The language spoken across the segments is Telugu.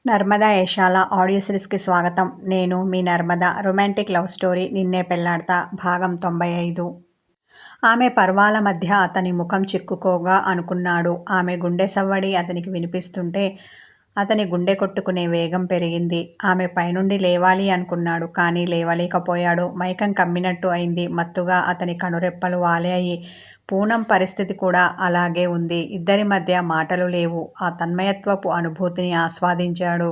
నర్మదా యశాల ఆడియో సిరీస్కి స్వాగతం. నేను మీ నర్మద. రొమాంటిక్ లవ్ స్టోరీ నిన్నే పెళ్లాడతా భాగం 95. ఆమె పర్వాల మధ్య అతని ముఖం చిక్కుకోగా అనుకున్నాడు. ఆమె గుండె సవ్వడి అతనికి వినిపిస్తుంటే అతని గుండె కొట్టుకునే వేగం పెరిగింది. ఆమె పైనుండి లేవాలి అనుకున్నాడు, కానీ లేవలేకపోయాడు. మైకం కమ్మినట్టు అయింది. మత్తుగా అతని కనురెప్పలు వాలాయి. పూనం పరిస్థితి కూడా అలాగే ఉంది. ఇద్దరి మధ్య మాటలు లేవు. ఆ తన్మయత్వపు అనుభూతిని ఆస్వాదించాడు.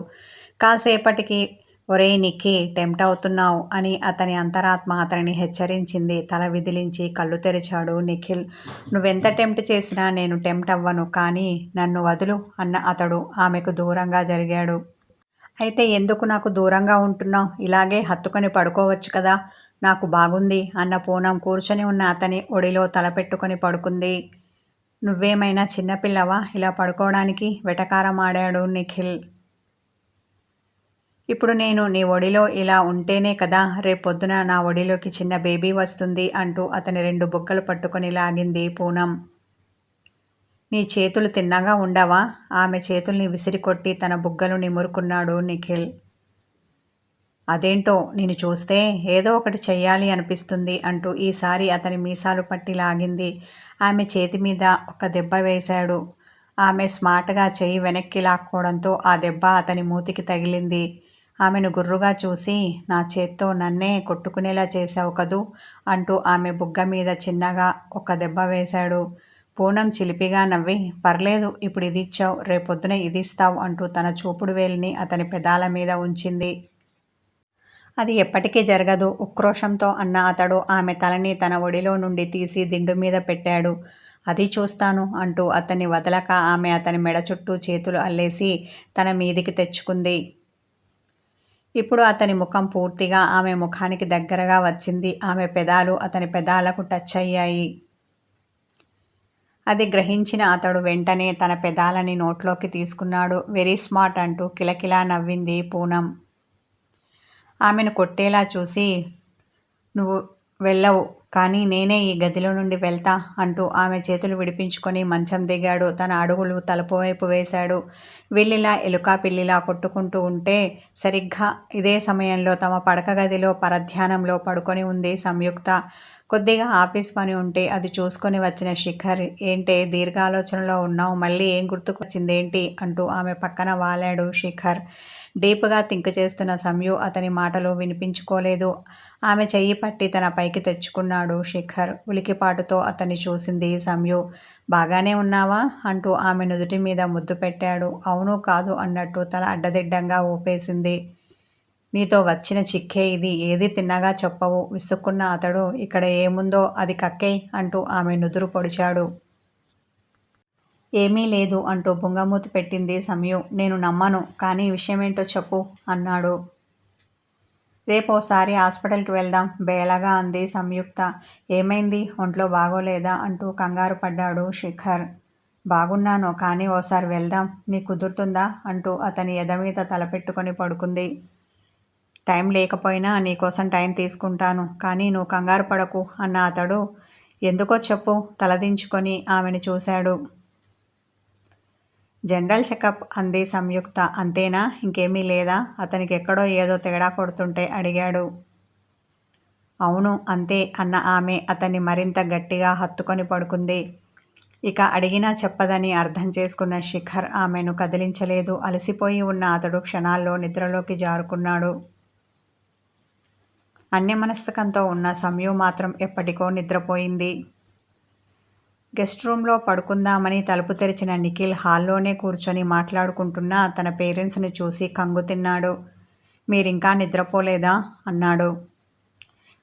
కాసేపటికి ఒరేయ్ నిక్కీ, టెంప్ట్ అవుతున్నావు అని అతని అంతరాత్మ అతనిని హెచ్చరించింది. తల విదిలించి కళ్ళు తెరిచాడు నిఖిల్. నువ్వెంత టెంప్ట్ చేసినా నేను టెంప్ట్ అవ్వను, కానీ నన్ను వదులు అన్న అతడు ఆమెకు దూరంగా జరిగాడు. అయితే ఎందుకు నాకు దూరంగా ఉంటున్నావు? ఇలాగే హత్తుకొని పడుకోవచ్చు కదా. నాకు బాగుంది అన్న పూనం కూర్చొని ఉన్న అతని ఒడిలో తలపెట్టుకొని పడుకుంది. నువ్వేమైనా చిన్నపిల్లవా ఇలా పడుకోవడానికి? వెటకారం ఆడాడు నిఖిల్. ఇప్పుడు నేను నీ ఒడిలో ఇలా ఉంటేనే కదా రేపొద్దున నా ఒడిలోకి చిన్న బేబీ వస్తుంది అంటూ అతని 2 బుగ్గలు పట్టుకొని లాగింది పూనం. నీ చేతులు తిన్నగా ఉండవా? ఆమె చేతుల్ని విసిరికొట్టి తన బుగ్గలు నిమురుకున్నాడు నిఖిల్. అదేంటో నిన్ను చూస్తే ఏదో ఒకటి చెయ్యాలి అనిపిస్తుంది అంటూ ఈసారి అతని మీసాలు పట్టి లాగింది. ఆమె చేతి మీద ఒక దెబ్బ వేశాడు. ఆమె స్మార్ట్గా చెయ్యి వెనక్కి లాక్కోవడంతో ఆ దెబ్బ అతని మూతికి తగిలింది. ఆమెను గుర్రుగా చూసి, నా చేత్తో నన్నే కొట్టుకునేలా చేశావు కదూ అంటూ ఆమె బుగ్గ మీద చిన్నగా ఒక దెబ్బ వేశాడు. పూనం చిలిపిగా నవ్వి, పర్లేదు, ఇప్పుడు ఇదిచ్చావు, రేపొద్దున ఇదిస్తావు అంటూ తన చూపుడు వేలిని అతని పెదాల మీద ఉంచింది. అది ఎప్పటికీ జరగదు, ఉక్రోషంతో అన్న అతడు ఆమె తలని తన ఒడిలో నుండి తీసి దిండు మీద పెట్టాడు. అది చూస్తాను అంటూ అతన్ని వదలక ఆమె అతని మెడ చుట్టూ చేతులు అల్లేసి తన మీదికి తెచ్చుకుంది. ఇప్పుడు అతని ముఖం పూర్తిగా ఆమె ముఖానికి దగ్గరగా వచ్చింది. ఆమె పెదాలు అతని పెదాలకు టచ్ అయ్యాయి. అది గ్రహించిన అతడు వెంటనే తన పెదాలని నోట్లోకి తీసుకున్నాడు. వెరీ స్మార్ట్ అంటూ కిలకిలా నవ్వింది పూనం. ఆమెను కొట్టేలా చూసి, నువ్వు వెళ్ళవు, కానీ నేనే ఈ గదిలో నుండి వెళ్తా అంటూ ఆమె చేతులు విడిపించుకొని మంచం దిగాడు. తన అడుగులు తలుపు వైపు వేశాడు. వీళ్ళిలా ఎలుకా పిల్లిలా కొట్టుకుంటూ ఉంటే సరిగ్గా ఇదే సమయంలో తమ పడక గదిలో పరధ్యానంలో పడుకొని ఉంది సంయుక్త. కొద్దిగా ఆఫీస్ పని ఉంటే అది చూసుకొని వచ్చిన శిఖర్, ఏంటే దీర్ఘాలోచనలో ఉన్నావు, మళ్ళీ ఏం గుర్తుకు వచ్చిందేంటి అంటూ ఆమె పక్కన వాలాడు శిఖర్. డీప్గా థింక్ చేస్తున్న సంయు అతని మాటలు వినిపించుకోలేదు. ఆమె చెయ్యి పట్టి తన పైకి తెచ్చుకున్నాడు శిఖర్. ఉలికిపాటుతో అతన్ని చూసింది సంయు. బాగానే ఉన్నావా అంటూ ఆమె నుదుటి మీద ముద్దు పెట్టాడు. అవును కాదు అన్నట్టు తల అడ్డదిడ్డంగా ఊపేసింది. నీతో వచ్చిన చిక్కే ఇది, ఏది తిన్నగా చెప్పవు విసుక్కున్న అతడు, ఇక్కడ ఏముందో అది కక్కేయ్ అంటూ ఆమె నుదురు పొడిచాడు. ఏమీ లేదు అంటూ బుంగమూతి పెట్టింది సంయు. నేను నమ్మను, కానీ విషయమేంటో చెప్పు అన్నాడు. రేపోసారి హాస్పిటల్కి వెళ్దాం బేలగా అంది సంయుక్త. ఏమైంది, ఒంట్లో బాగోలేదా అంటూ కంగారు పడ్డాడు శిఖర్. బాగున్నాను, కానీ ఓసారి వెళ్దాం, నీ కుదురుతుందా అంటూ అతని ఎదమీద తలపెట్టుకొని పడుకుంది. టైం లేకపోయినా నీకోసం టైం తీసుకుంటాను, కానీ నువ్వు కంగారు పడకు అన్న అతడు, ఎందుకో చెప్పు తలదించుకొని ఆమెను చూశాడు. జనరల్ చెకప్ అంది సంయుక్త. అంతేనా, ఇంకేమీ లేదా? అతనికి ఎక్కడో ఏదో తేడా కొడుతుంటే అడిగాడు. అవును అంతే అన్న ఆమె అతన్ని మరింత గట్టిగా హత్తుకొని పడుకుంది. ఇక అడిగినా చెప్పదని అర్థం చేసుకున్న శిఖర్ ఆమెను కదిలించలేదు. అలసిపోయి ఉన్న అతడు క్షణాల్లో నిద్రలోకి జారుకున్నాడు. అన్యమనస్కంతో ఉన్న సంయు మాత్రం ఎప్పటికో నిద్రపోయింది. గెస్ట్ రూమ్లో పడుకుందామని తలుపు తెరిచిన నిఖిల్ హాల్లోనే కూర్చొని మాట్లాడుకుంటున్న తన పేరెంట్స్ని చూసి కంగుతిన్నాడు. మీరింకా నిద్రపోలేదా అన్నాడు.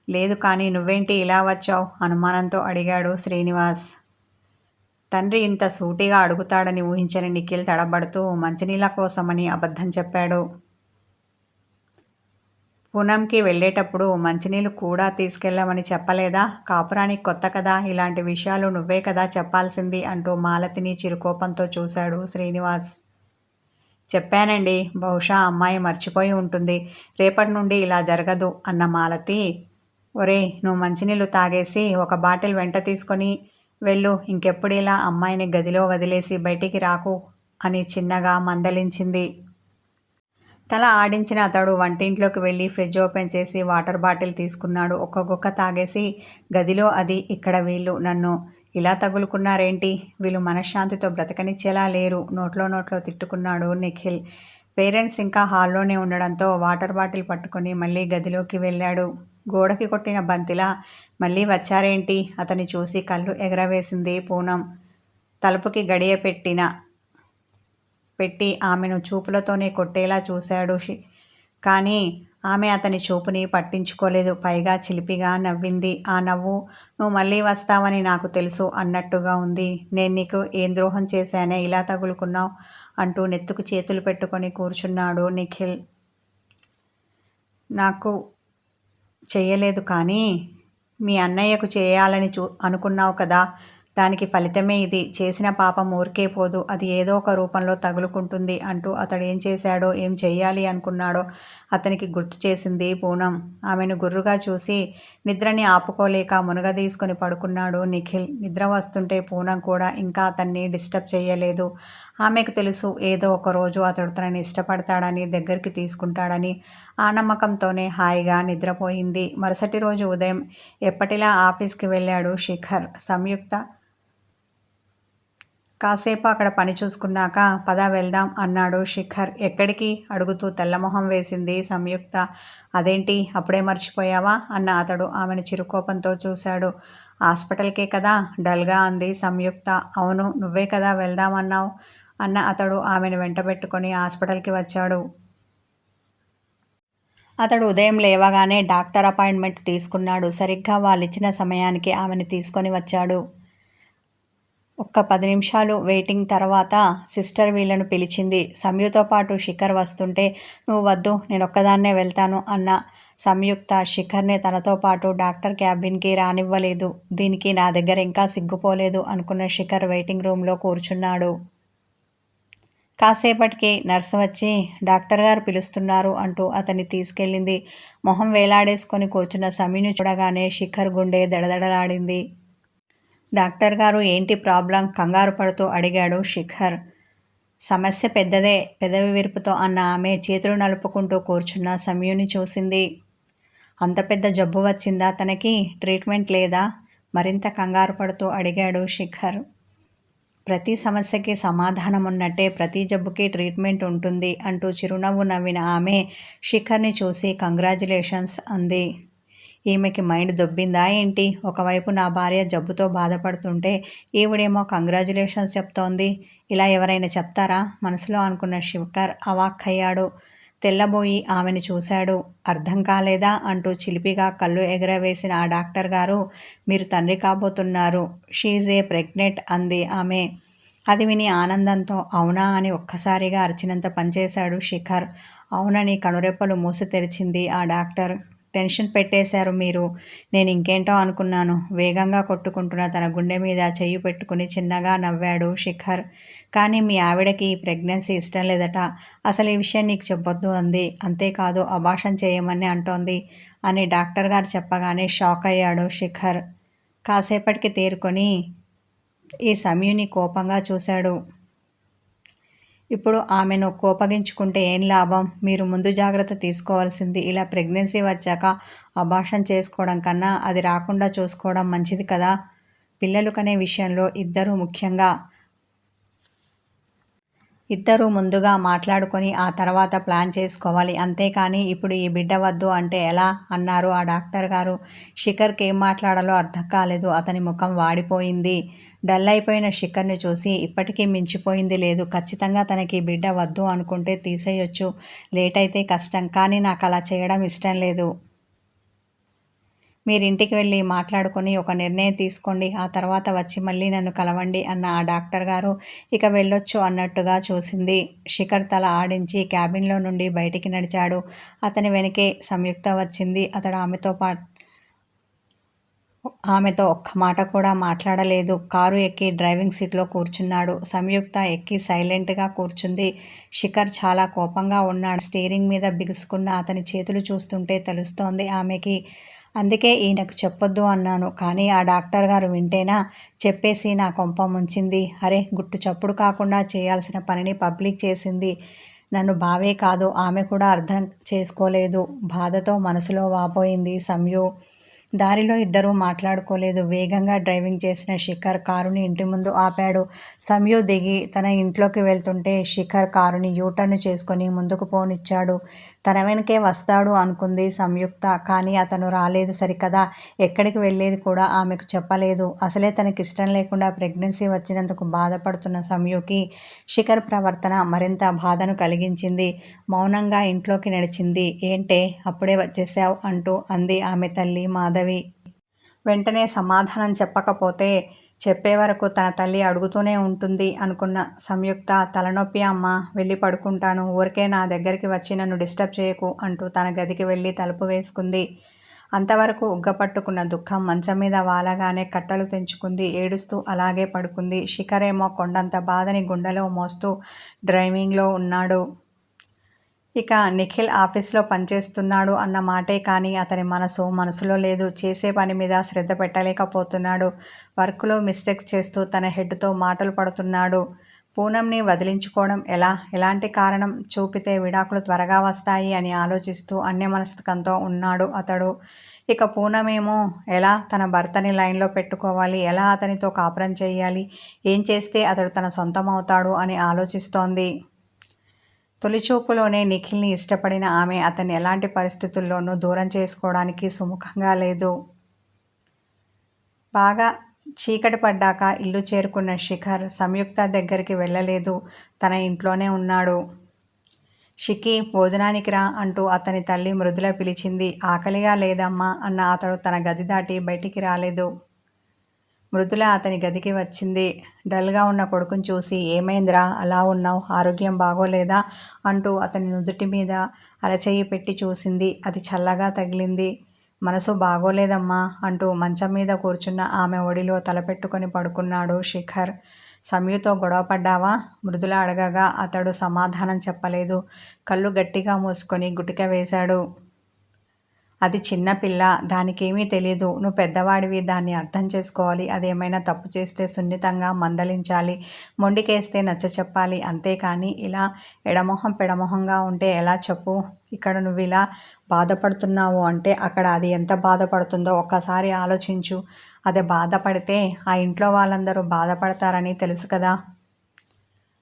లేదు, కానీ నువ్వేంటి ఇలా వచ్చావు అనుమానంతో అడిగాడు శ్రీనివాస్. తండ్రి ఇంత సూటిగా అడుగుతాడని ఊహించని నిఖిల్ తడబడుతూ మంచినీళ్ళ కోసమని అబద్ధం చెప్పాడు. పూనంకి వెళ్ళేటప్పుడు మంచినీళ్ళు కూడా తీసుకెళ్ళమని చెప్పలేదా? కాపురానికి కొత్త కదా, ఇలాంటి విషయాలు నువ్వే కదా చెప్పాల్సింది అంటూ మాలతిని చిరుకోపంతో చూశాడు శ్రీనివాస్. చెప్పానండి, బహుశా అమ్మాయి మర్చిపోయి ఉంటుంది, రేపటి నుండి ఇలా జరగదు అన్న మాలతి. ఒరేయ్, నువ్వు మంచినీళ్ళు తాగేసి ఒక బాటిల్ వెంట తీసుకొని వెళ్ళు, ఇంకెప్పుడు ఇలా అమ్మాయిని గదిలో వదిలేసి బయటికి రాకు అని చిన్నగా మందలించింది. తల ఆడించిన అతడు వంటింట్లోకి వెళ్ళి ఫ్రిడ్జ్ ఓపెన్ చేసి వాటర్ బాటిల్ తీసుకున్నాడు. ఒక్క గుక్క తాగేసి, గదిలో అది, ఇక్కడ వీళ్ళు నన్ను ఇలా తగులుకున్నారేంటి? వీళ్ళు మనశ్శాంతితో బ్రతకనిచ్చేలా లేరు. నోట్లో తిట్టుకున్నాడు నిఖిల్. పేరెంట్స్ ఇంకా హాల్లోనే ఉండడంతో వాటర్ బాటిల్ పట్టుకొని మళ్ళీ గదిలోకి వెళ్ళాడు. గోడకి కొట్టిన బంతిలా మళ్ళీ వచ్చారేంటి? అతన్ని చూసి కళ్ళు ఎగరవేసింది పూనం. తలుపుకి గడియ పెట్టి ఆమెను చూపులతోనే కొట్టేలా చూశాడు. కానీ ఆమె అతని చూపుని పట్టించుకోలేదు. పైగా చిలిపిగా నవ్వింది. ఆ నవ్వు నువ్వు మళ్ళీ వస్తావని నాకు తెలుసు అన్నట్టుగా ఉంది. నేను నీకు ఏం ద్రోహం చేశానే ఇలా తగులుకున్నావు అంటూ నెత్తుకు చేతులు పెట్టుకొని కూర్చున్నాడు నిఖిల్. నాకు చెయ్యలేదు, కానీ మీ అన్నయ్యకు చేయాలని అనుకున్నావు కదా, దానికి ఫలితమే ఇది. చేసిన పాపం ఊరికే పోదు, అది ఏదో ఒక రూపంలో తగులుకుంటుంది అంటూ అతడు ఏం చేశాడో, ఏం చెయ్యాలి అనుకున్నాడో అతనికి గుర్తు చేసింది పూనం. ఆమెను గుర్రుగా చూసి నిద్రని ఆపుకోలేక మునగదీసుకొని పడుకున్నాడు నిఖిల్. నిద్ర వస్తుంటే పూనం కూడా ఇంకా అతన్ని డిస్టర్బ్ చేయలేదు. ఆమెకు తెలుసు, ఏదో ఒక రోజు అతడు తనని ఇష్టపడతాడని, దగ్గరికి తీసుకుంటాడని. ఆ నమ్మకంతోనే హాయిగా నిద్రపోయింది. మరుసటి రోజు ఉదయం ఎప్పటిలా ఆఫీస్కి వెళ్ళాడు శిఖర్. సంయుక్త కాసేపు అక్కడ పని చూసుకున్నాక పద వెళ్దాం అన్నాడు శిఖర్. ఎక్కడికి అడుగుతూ తెల్లమొహం వేసింది సంయుక్త. అదేంటి అప్పుడే మర్చిపోయావా అన్న అతడు ఆమెను చిరుకోపంతో చూశాడు. హాస్పిటల్కే కదా డల్గా అంది సంయుక్త. అవును, నువ్వే కదా వెళ్దామన్నావు అన్న అతడు ఆమెను వెంటబెట్టుకొని హాస్పిటల్కి వచ్చాడు. అతడు ఉదయం లేవగానే డాక్టర్ అపాయింట్మెంట్ తీసుకున్నాడు. సరిగ్గా వాళ్ళిచ్చిన సమయానికి ఆమెను తీసుకొని వచ్చాడు. ఒక్క 10 నిమిషాలు వెయిటింగ్ తర్వాత సిస్టర్ వీళ్ళను పిలిచింది. సంయుతో పాటు శిఖర్ వస్తుంటే, నువ్వు వద్దు, నేనొక్కదాన్నే వెళ్తాను అన్న సంయుక్త శిఖర్ని తనతో పాటు డాక్టర్ క్యాబిన్కి రానివ్వలేదు. దీనికి నా దగ్గర ఇంకా సిగ్గుపోలేదు అనుకున్న శిఖర్ వెయిటింగ్ రూమ్లో కూర్చున్నాడు. కాసేపటికి నర్సు వచ్చి డాక్టర్ గారు పిలుస్తున్నారు అంటూ అతన్ని తీసుకెళ్ళింది. మొహం వేలాడేసుకొని కూర్చున్న సమీని చూడగానే శిఖర్ గుండె దడదడలాడింది. డాక్టర్ గారు ఏంటి ప్రాబ్లం? కంగారు పడుతూ అడిగాడు శిఖర్. సమస్య పెద్దదే, పెదవి విరుపుతో అన్న ఆమె చేతులు నలుపుకుంటూ కూర్చున్న సమీని చూసింది. అంత పెద్ద జబ్బు వచ్చిందా తనకి? ట్రీట్మెంట్ లేదా? మరింత కంగారు పడుతూ అడిగాడు శిఖర్. ప్రతి సమస్యకి సమాధానం ఉన్నట్టే ప్రతి జబ్బుకి ట్రీట్మెంట్ ఉంటుంది అంటూ చిరునవ్వు నవ్విన ఆమె శిఖర్ని చూసి కంగ్రాచ్యులేషన్స్ అంది. ఈమెకి మైండ్ దొబ్బిందా ఏంటి? ఒకవైపు నా భార్య జబ్బుతో బాధపడుతుంటే ఈవిడేమో కంగ్రాచ్యులేషన్స్ చెప్తోంది. ఇలా ఎవరైనా చెప్తారా? మనసులో అనుకున్న శిఖర్ అవాక్కయ్యాడు. తెల్లబోయి ఆమెను చూశాడు. అర్థం కాలేదా అంటూ చిలిపిగా కళ్ళు ఎగరవేసిన ఆ డాక్టర్ గారు, మీరు తండ్రి కాబోతున్నారు, షీఈ్ ఏ ప్రెగ్నెంట్ అంది ఆమె. అది విని ఆనందంతో అవునా అని ఒక్కసారిగా అరిచినంత పనిచేశాడు శిఖర్. అవునని కనురెప్పలు మూసి తెరిచింది ఆ డాక్టర్. టెన్షన్ పెట్టేశారు మీరు. నేను ఇంకేంటో అనుకున్నాను. వేగంగా కొట్టుకుంటున్న తన గుండె మీద చెయ్యి పెట్టుకుని చిన్నగా నవ్వాడు శిఖర్. కానీ మీ ఆవిడకి ఈ ప్రెగ్నెన్సీ ఇష్టం లేదట. అసలు ఈ విషయం నీకు చెప్పొద్దు అంది. అంతేకాదు అబార్షన్ చేయమని అంటోంది అని డాక్టర్ గారు చెప్పగానే షాక్ అయ్యాడు శిఖర్. కాసేపటికి తేరుకొని ఈ సమీని కోపంగా చూశాడు. ఇప్పుడు ఆమెను కోపగించుకుంటే ఏం లాభం? మీరు ముందు జాగ్రత్త తీసుకోవాల్సింది. ఇలా ప్రెగ్నెన్సీ వచ్చాక అబార్షన్ చేసుకోవడం కన్నా అది రాకుండా చూసుకోవడం మంచిది కదా. పిల్లలు కనే విషయంలో ఇద్దరూ ముందుగా మాట్లాడుకొని ఆ తర్వాత ప్లాన్ చేసుకోవాలి. అంతేకాని ఇప్పుడు ఈ బిడ్డ వద్దు అంటే ఎలా అన్నారు ఆ డాక్టర్ గారు. శిఖర్కి ఏం మాట్లాడాలో అర్థం కాలేదు. అతని ముఖం వాడిపోయింది. డల్ అయిపోయిన శిఖర్ని చూసి ఇప్పటికీ మించిపోయింది లేదు. ఖచ్చితంగా తనకి బిడ్డ వద్దు అనుకుంటే తీసేయొచ్చు. లేట్ అయితే కష్టం. కానీ నాకు అలా చేయడం ఇష్టం లేదు. మీరింటికి వెళ్ళి మాట్లాడుకొని ఒక నిర్ణయం తీసుకోండి. ఆ తర్వాత వచ్చి మళ్ళీ నన్ను కలవండి అన్న ఆ డాక్టర్ గారు ఇక వెళ్ళొచ్చు అన్నట్టుగా చూసింది. శిఖర్ తల ఆడించి క్యాబిన్లో నుండి బయటికి నడిచాడు. అతని వెనకే సంయుక్త వచ్చింది. అతడు ఆమెతో ఒక్క మాట కూడా మాట్లాడలేదు. కారు ఎక్కి డ్రైవింగ్ సీట్లో కూర్చున్నాడు. సంయుక్త ఎక్కి సైలెంట్గా కూర్చుంది. శిఖర్ చాలా కోపంగా ఉన్నాడు. స్టీరింగ్ మీద బిగుసుకున్న అతని చేతులు చూస్తుంటే తెలుస్తోంది ఆమెకి. అందుకే ఈయనకు చెప్పొద్దు అన్నాను. కానీ ఆ డాక్టర్ గారు వింటేనా? చెప్పేసి నా కొంప ముంచింది. అరే, గుట్టు చప్పుడు కాకుండా చేయాల్సిన పనిని పబ్లిక్ చేసింది. నన్ను బావే కాదు ఆమె కూడా అర్థం చేసుకోలేదు. బాధతో మనసులో వాపోయింది సంయు. దారిలో ఇద్దరూ మాట్లాడుకోలేదు. వేగంగా డ్రైవింగ్ చేసిన శిఖర్ కారుని ఇంటి ముందు ఆపాడు. సంయు దిగి తన ఇంట్లోకి వెళ్తుంటే శిఖర్ కారుని యూటర్న్ చేసుకొని ముందుకు పోనిచ్చాడు. తన వెనకే వస్తాడు అనుకుంది సంయుక్త. కానీ అతను రాలేదు సరికదా. ఎక్కడికి వెళ్ళేది కూడా ఆమెకు చెప్పలేదు. అసలే తనకిష్టం లేకుండా ప్రెగ్నెన్సీ వచ్చినందుకు బాధపడుతున్న సంయుకి శిఖర్ ప్రవర్తన మరింత బాధను కలిగించింది. మౌనంగా ఇంట్లోకి నడిచింది. ఏంటే అప్పుడే వచ్చేసావ్ అంటూ అంది ఆమె తల్లి మాధవి. వెంటనే సమాధానం చెప్పకపోతే చెప్పే వరకు తన తల్లి అడుగుతూనే ఉంటుంది అనుకున్న సంయుక్త తలనొప్పి అమ్మా, వెళ్ళి పడుకుంటాను, ఊరికే నా దగ్గరికి వచ్చి నన్ను డిస్టర్బ్ చేయకు అంటూ తన గదికి వెళ్ళి తలుపు వేసుకుంది. అంతవరకు ఉగ్గపట్టుకున్న దుఃఖం మంచం మీద వాలగానే కట్టలు తెంచుకుంది. ఏడుస్తూ అలాగే పడుకుంది. శిఖరేమో కొండంత బాధని గుండెలో మోస్తూ డ్రైవింగ్లో ఉన్నాడు. ఇక నిఖిల్ ఆఫీస్లో పనిచేస్తున్నాడు అన్న మాటే కానీ అతని మనసులో లేదు. చేసే పని మీద శ్రద్ధ పెట్టలేకపోతున్నాడు. వర్క్లో మిస్టేక్స్ చేస్తూ తన హెడ్తో మాటలు పడుతున్నాడు. పూనంని వదిలించుకోవడం ఎలా, ఎలాంటి కారణం చూపితే విడాకులు త్వరగా వస్తాయి అని ఆలోచిస్తూ అన్యమనస్కంతో ఉన్నాడు అతడు. ఇక పూనమేమో ఎలా తన భర్తని లైన్లో పెట్టుకోవాలి, ఎలా అతనితో కాపురం చేయాలి, ఏం చేస్తే అతడు తన సొంతం అవుతాడు అని ఆలోచిస్తోంది. తొలిచూపులోనే నిఖిల్ని ఇష్టపడిన ఆమె అతన్ని ఎలాంటి పరిస్థితుల్లోనూ దూరం చేసుకోవడానికి సుముఖంగా లేదు. బాగా చీకటి పడ్డాక ఇల్లు చేరుకున్న శిఖర్ సంయుక్త దగ్గరికి వెళ్ళలేదు. తన ఇంట్లోనే ఉన్నాడు. షికి, భోజనానికి రా అంటూ అతని తల్లి మృదుల పిలిచింది. ఆకలిగా లేదమ్మా అన్న అతడు తన గది దాటి బయటికి రాలేదు. మృదుల అతని గదికి వచ్చింది. డల్గా ఉన్న కొడుకుని చూసి ఏమైందిరా అలా ఉన్నావు, ఆరోగ్యం బాగోలేదా అంటూ అతని నుదుటి మీద అరచెయ్యి పెట్టి చూసింది. అది చల్లగా తగిలింది. మనసు బాగోలేదమ్మా అంటూ మంచం మీద కూర్చున్న ఆమె ఒడిలో తలపెట్టుకొని పడుకున్నాడు శిఖర్. సంయుతో గొడవ పడ్డావా? మృదుల అడగగా అతడు సమాధానం చెప్పలేదు. కళ్ళు గట్టిగా మూసుకొని గుటిక వేశాడు. అది చిన్నపిల్ల, దానికేమీ తెలీదు. నువ్వు పెద్దవాడివి, దాన్ని అర్థం చేసుకోవాలి. అదేమైనా తప్పు చేస్తే సున్నితంగా మందలించాలి, మొండికేస్తే నచ్చ చెప్పాలి. అంతేకాని ఇలా ఎడమొహం పెడమొహంగా ఉంటే ఎలా చెప్పు? ఇక్కడ నువ్వు ఇలా బాధపడుతున్నావు అంటే అక్కడ అది ఎంత బాధపడుతుందో ఒక్కసారి ఆలోచించు. అది బాధపడితే ఆ ఇంట్లో వాళ్ళందరూ బాధపడతారని తెలుసు కదా.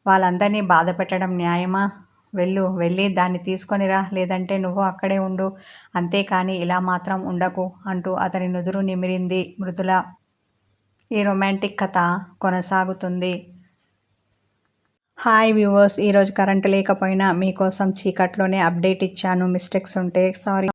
వాళ్ళందరినీ బాధ పెట్టడం న్యాయమా? వెళ్ళి దాన్ని తీసుకొనిరా, లేదంటే నువ్వు అక్కడే ఉండు, అంతేకాని ఇలా మాత్రం ఉండకు అంటూ అతని నుదురు నిమిరింది మృదుల. ఈ రొమాంటిక్ కథ కొనసాగుతుంది. హాయ్ వ్యూవర్స్, ఈరోజు కరెంట్ లేకపోయినా మీకోసం చీకట్లోనే అప్డేట్ ఇచ్చాను. మిస్టేక్స్ ఉంటే సారీ.